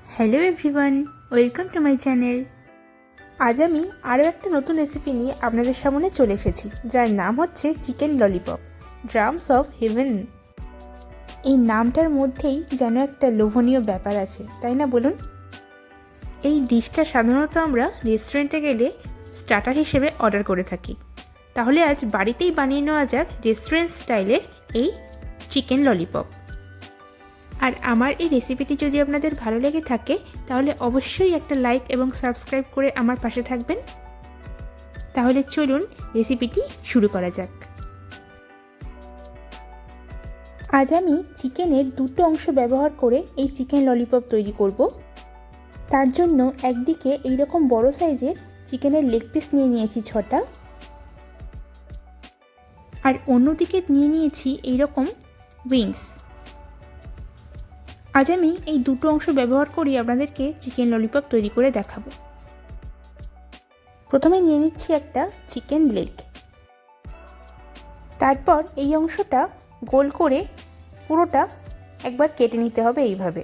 Hello everyone, welcome to my channel. আজ আমি আরও একটা নতুন রেসিপি নিয়ে আপনাদের সামনে চলে এসেছি, যার নাম হচ্ছে chicken lollipop, drums of haven. এই নামটার মধ্যেই যেন একটা লোভনীয় ব্যাপার আছে, তাই না বলুন? এই ডিশটা সাধারণত আমরা রেস্টুরেন্টে গেলে স্টার্টার হিসেবে অর্ডার করে থাকি। তাহলে আজ বাড়িতেই বানিয়ে নেওয়া যাক রেস্টুরেন্ট স্টাইলের এই চিকেন ললিপপ। আর আমার এই রেসিপিটি যদি আপনাদের ভালো লেগে থাকে তাহলে অবশ্যই একটা লাইক এবং সাবস্ক্রাইব করে আমার পাশে থাকবেন। তাহলে চলুন রেসিপিটি শুরু করা যাক। আজ আমি চিকেনের দুটো অংশ ব্যবহার করে এই চিকেন ললিপপ তৈরি করব। তার জন্য একদিকে এইরকম বড় সাইজের চিকেনের লেগ পিস নিয়ে নিয়েছি 6টা, আর অন্যদিকে নিয়ে নিয়েছি এইরকম উইংস। আজ আমি এই দুটো অংশ ব্যবহার করি আপনাদেরকে চিকেন ললিপপ তৈরি করে দেখাবো। প্রথমে নিয়ে নিচ্ছি একটা চিকেন লেগ। তারপর এই অংশটা গোল করে পুরোটা একবার কেটে নিতে হবে এইভাবে।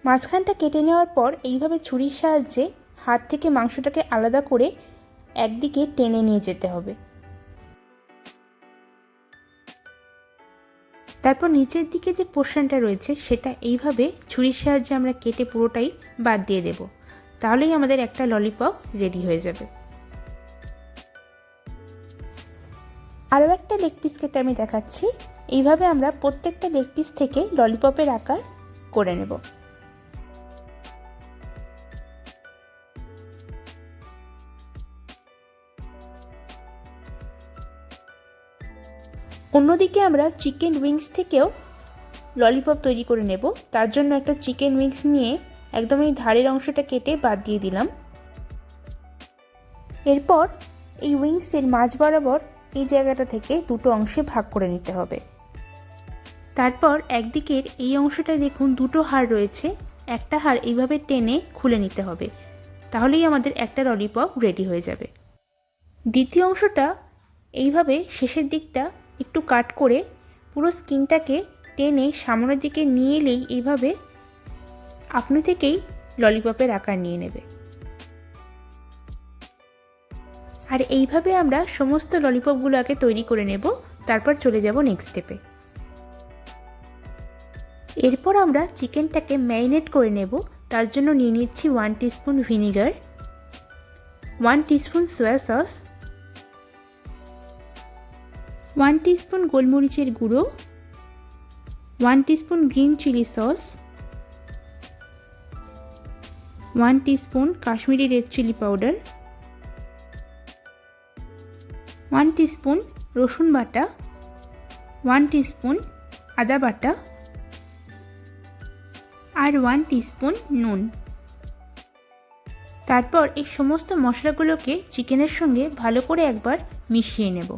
মাঝখানটা কেটে নেওয়ার পর এইভাবে ছুরির সাহায্যে হাত থেকে মাংসটাকে আলাদা করে একদিকে টেনে নিয়ে যেতে হবে। তারপর নিচের দিকে যে পোর্শনটা রয়েছে সেটা এইভাবে ছুরির সাহায্যে আমরা কেটে পুরোটাই বাদ দিয়ে দেব। তাহলেই আমাদের একটা ললিপপ রেডি হয়ে যাবে। আরও একটা লেগ পিস কেটে আমি দেখাচ্ছি। এইভাবে আমরা প্রত্যেকটা লেগ পিস থেকে ললিপপের আকার করে নেব। অন্যদিকে আমরা চিকেন উইংস থেকেও ললিপপ তৈরি করে নেব। তার জন্য একটা চিকেন উইংস নিয়ে একদম এই ধারের অংশটা কেটে বাদ দিয়ে দিলাম। এরপর এই উইংসের মাঝ বরাবর এই জায়গাটা থেকে দুটো অংশে ভাগ করে নিতে হবে। তারপর একদিকের এই অংশটায় দেখুন দুটো হাড় রয়েছে, একটা হাড় এইভাবে টেনে খুলে নিতে হবে। তাহলেই আমাদের একটা ললিপপ রেডি হয়ে যাবে। দ্বিতীয় অংশটা এইভাবে শেষের দিকটা একটু কাট করে পুরো স্কিনটাকে টেনে সামনের দিকে নিয়ে এলেই এইভাবে আপনি থেকেই ললিপপের আকার নিয়ে নেবে। আর এইভাবে আমরা সমস্ত ললিপপগুলো আগে তৈরি করে নেব, তারপর চলে যাব নেক্সট স্টেপে। এরপর আমরা চিকেনটাকে ম্যারিনেট করে নেব। তার জন্য নিয়ে নিচ্ছি 1 teaspoon vinegar, 1 teaspoon soya sauce, 1 teaspoon গোলমরিচের গুঁড়ো, 1 teaspoon green chilli sauce, 1 teaspoon Kashmiri red chilli powder, 1 teaspoon রসুন বাটা, 1 টিস্পুন আদা বাটা, আর 1 টিস্পুন নুন। তারপর এই সমস্ত মশলাগুলোকে চিকেনের সঙ্গে ভালো করে একবার মিশিয়ে নেব।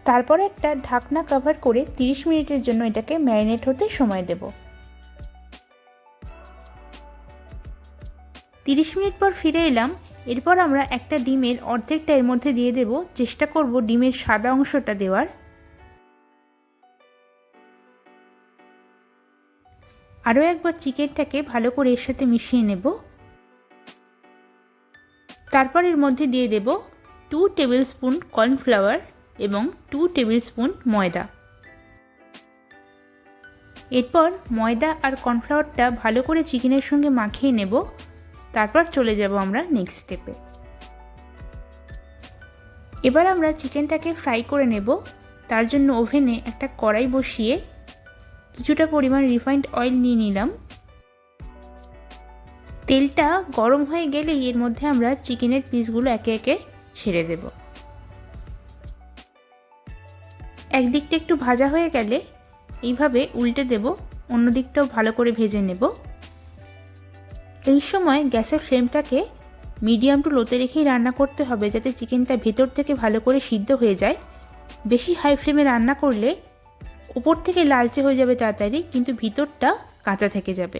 তারপর একটা ঢাকনা কভার করে 30 মিনিটের জন্য এটাকে ম্যারিনেট হতে সময় দেব। 30 মিনিট পর ফিরে এলাম। এরপর আমরা একটা ডিমের অর্ধেকটা এর মধ্যে দিয়ে দেব। চেষ্টা করব ডিমের সাদা অংশটা দেওয়ার। আরও একবার চিকেনটাকে ভালো করে এর সাথে মিশিয়ে নেব। তারপর এর মধ্যে দিয়ে দেব 2 টেবিল স্পুন কর্নফ্লাওয়ার এবং 2 টেবিল স্পুন ময়দা। এরপর ময়দা আর কর্নফ্লাওয়ারটা ভালো করে চিকেনের সঙ্গে মাখিয়ে নেব। তারপর চলে যাব আমরা নেক্সট স্টেপে। এবার আমরা চিকেনটাকে ফ্রাই করে নেব। তার জন্য ওভেনে একটা কড়াই বসিয়ে কিছুটা পরিমাণ রিফাইন্ড অয়েল নিয়ে নিলাম। তেলটা গরম হয়ে গেলেই এর মধ্যে আমরা চিকেনের পিসগুলো একে একে ছেড়ে দেব। একদিকটা একটু ভাজা হয়ে গেলে এইভাবে উল্টে দেব, অন্য দিকটাও ভালো করে ভেজে নেব। এই সময় গ্যাসের ফ্লেমটাকে মিডিয়াম টু লোতে রেখেই রান্না করতে হবে, যাতে চিকেনটা ভেতর থেকে ভালো করে সিদ্ধ হয়ে যায়। বেশি হাই ফ্লেমে রান্না করলে উপর থেকে লালচে হয়ে যাবে তাড়াতাড়ি, কিন্তু ভিতরটা কাঁচা থেকে যাবে।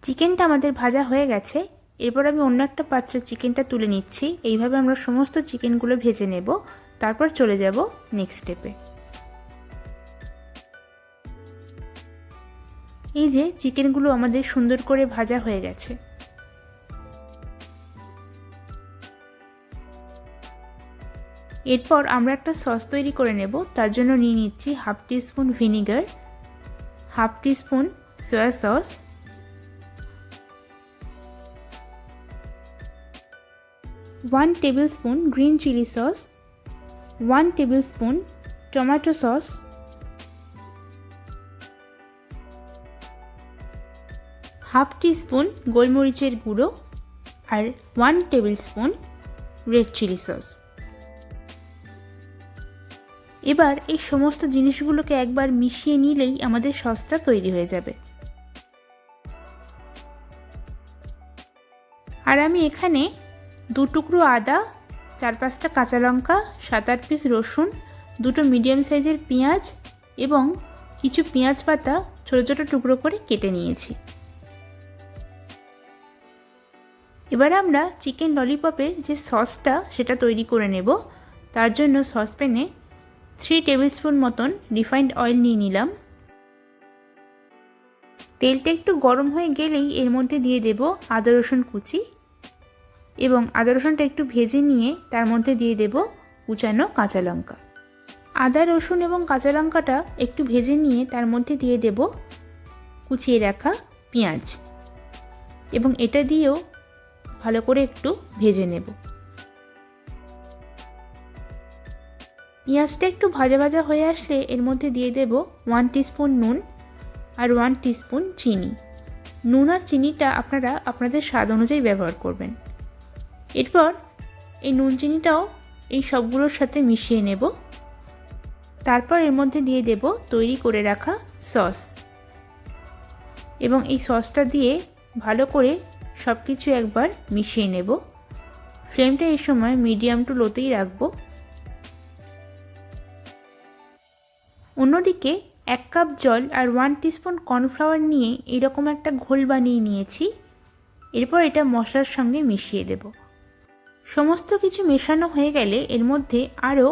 চিকেনটা আমাদের ভাজা হয়ে গেছে। এরপর আমি অন্য একটা পাত্রে চিকেনটা তুলে নিচ্ছি। এইভাবে আমরা সমস্ত চিকেনগুলো ভেজে নেব। তারপর চলে যাব নেক্সট স্টেপে। এই যে চিকেনগুলো আমাদের সুন্দর করে ভাজা হয়ে গেছে। এরপর আমরা একটা সস তৈরি করে নেব। তার জন্য নিয়ে নিচ্ছি half teaspoon vinegar, half teaspoon soya sauce, 1 tablespoon green chilli sauce, 1 tablespoon tomato sauce, half teaspoon গোলমরিচের গুঁড়ো আর 1 টেবিলস্পুন রেড চিলি সস। এবার এই সমস্ত জিনিসগুলোকে একবার মিশিয়ে নিলেই আমাদের সসটা তৈরি হয়ে যাবে। আর আমি এখানে 2 টুকরো আদা, 4-5টা কাঁচা লঙ্কা, 7-8 পিস রসুন, 2টো মিডিয়াম সাইজের পেঁয়াজ এবং কিছু পেঁয়াজ পাতা ছোটো ছোটো টুকরো করে কেটে নিয়েছি। এবার আমরা চিকেন ললিপপের যে সসটা সেটা তৈরি করে নেব। তার জন্য সসপ্যানে 3 টেবিলস্পুন মতন রিফাইন্ড অয়েল নিয়ে নিলাম। তেলটা একটু গরম হয়ে গেলেই এর মধ্যে দিয়ে দেব আদা রসুন কুচি এবং আদা রসুনটা একটু ভেজে নিয়ে তার মধ্যে দিয়ে দেব কুচানো কাঁচা লঙ্কা। আদা রসুন এবং কাঁচা লঙ্কাটা একটু ভেজে নিয়ে তার মধ্যে দিয়ে দেব কুচিয়ে রাখা পেঁয়াজ এবং এটা দিয়েও ভালো করে একটু ভেজে নেব। পেঁয়াজটা একটু ভাজা ভাজা হয়ে আসলে এর মধ্যে দিয়ে দেব 1 টিস্পুন নুন আর 1 টিস্পুন চিনি। নুন আর চিনিটা আপনারা আপনাদের স্বাদ অনুযায়ী ব্যবহার করবেন। এরপর এই নুন চিনিটাও এই সবগুলোর সাথে মিশিয়ে নেব। তারপর এর মধ্যে দিয়ে দেব তৈরি করে রাখা সস এবং এই সসটা দিয়ে ভালো করে সব কিছু একবার মিশিয়ে নেব। ফ্লেমটা এই সময় মিডিয়াম টু লোতেই রাখবো। অন্যদিকে 1 কাপ জল আর 1 টিস্পুন কর্নফ্লাওয়ার নিয়ে এরকম একটা ঘোল বানিয়ে নিয়েছি। এরপর এটা মশলার সঙ্গে মিশিয়ে দেব। সমস্ত কিছু মেশানো হয়ে গেলে এর মধ্যে আরও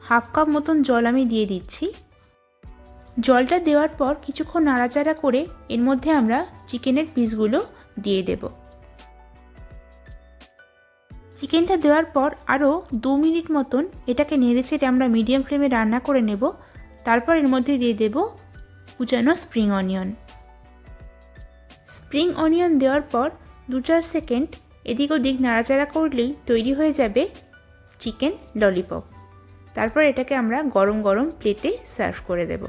হাফ কাপ মতন জল আমি দিয়ে দিচ্ছি। জলটা দেওয়ার পর কিছুক্ষণ নাড়াচাড়া করে এর মধ্যে আমরা চিকেনের পিসগুলো দিয়ে দেব। চিকেনটা দেওয়ার পর আরও 2 মিনিট মতন এটাকে নেড়েচেড়ে আমরা মিডিয়াম ফ্লেমে রান্না করে নেব। তারপর এর মধ্যে দিয়ে দেব কুচানো স্প্রিং অনিয়ন। স্প্রিং অনিয়ন দেওয়ার পর 2-4 সেকেন্ড এদিক ওদিক নাড়াচাড়া করলেই তৈরি হয়ে যাবে চিকেন ললিপপ। তারপর এটাকে আমরা গরম গরম প্লেটে সার্ভ করে দেব।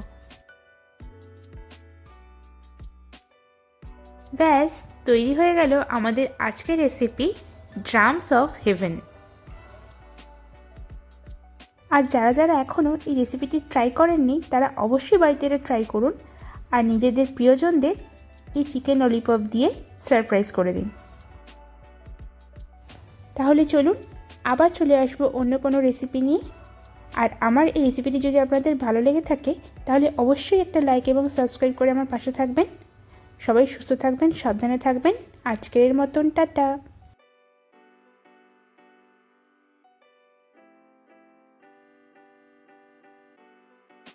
ব্যাস তৈরি হয়ে গেল আমাদের আজকের রেসিপি ড্রামস অফ হেভেন। আর যারা যারা এখনও এই রেসিপিটি ট্রাই করেননি তারা অবশ্যই বাড়িতে এটা ট্রাই করুন আর নিজেদের প্রিয়জনদের এই চিকেন ললিপপ দিয়ে সারপ্রাইজ করে দিন। তাহলে চলুন আবার চলে আসবো অন্য কোনো রেসিপি নিয়ে। আর আমার এই রেসিপিটি যদি আপনাদের ভালো লেগে থাকে তাহলে অবশ্যই একটা লাইক এবং সাবস্ক্রাইব করে আমার পাশে থাকবেন। সবাই সুস্থ থাকবেন, সাবধানে থাকবেন। আজকের মতন টাটা।